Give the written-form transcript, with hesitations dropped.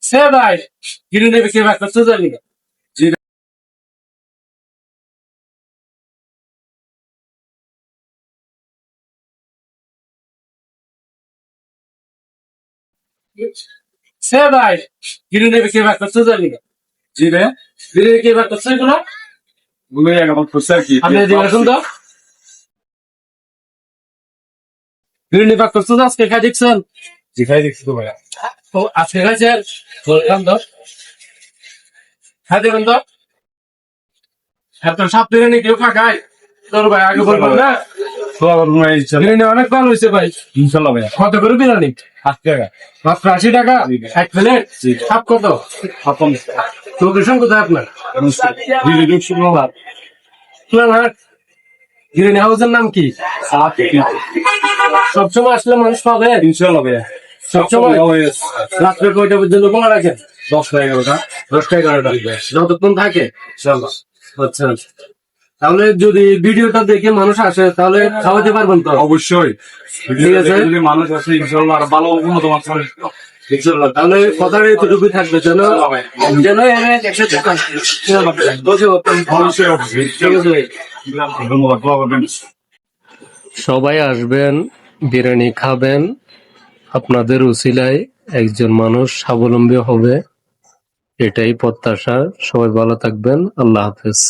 সে ভাই কিনে নেবে কে ভাগ করতে জানি না। জি সে ভাই কিনে নেবে কে ভাগ করতে জানি না। জি রে কিনে কে ভাগ করছে এগুলো গুলো আমার করছে আর কি আপনি এদিকে আসুন তো। কিনে ভাগ করতে আজকে খাই দেখছেন। যেখানে দেখছি তো ভাইয়া ও আজকে খাইছেন বললাম তো খাই দেখুন তো এত সাপ বিরিয়ানি কেউ খায় তোর ভাই আগে বলবেন না। তো আবার বিরিয়ানি অনেক ভালো হয়েছে ভাই। ইনশাল্লাহ ভাইয়া কত করে বিরিয়ানি 80 টাকা মাত্র 80 টাকা এক প্লেট সাপ কত আপন লোকেশন কোথায় আপনার শুক্রবার আপনার বিরিয়ানি হাউসের নাম কি সবসময় আসলে মানুষ পাবে ইনশাল্লাহ ভাইয়া সবসময় রাত্রে কয়টা পর্যন্ত খোলা রাখেন 10টা 11টা 10টা 11টা যতক্ষণ থাকে ইনশাল্লাহ আচ্ছা তাহলে যদি ভিডিওটা দেখে মানুষ আসে তাহলে খাওয়াতে পারবেন তো অবশ্যই ঠিক আছে। যদি মানুষ আসে ইনশাল্লাহ আর ভালো উন্নত মানের ইনশাআল্লাহ। তাহলে কথাটা এতটুকুই থাকবে যেন যেন একসাথে অবশ্যই অবশ্যই ঠিক আছে ভাই। ধন্যবাদ দোয়া করবেন। সবাই আসবেন, বিরিয়ানি খাবেন, আপনাদের উসিলায় একজন মানুষ স্বাবলম্বী হবে, এটাই প্রত্যাশা। সবাই ভালো থাকবেন। আল্লাহ হাফেজ।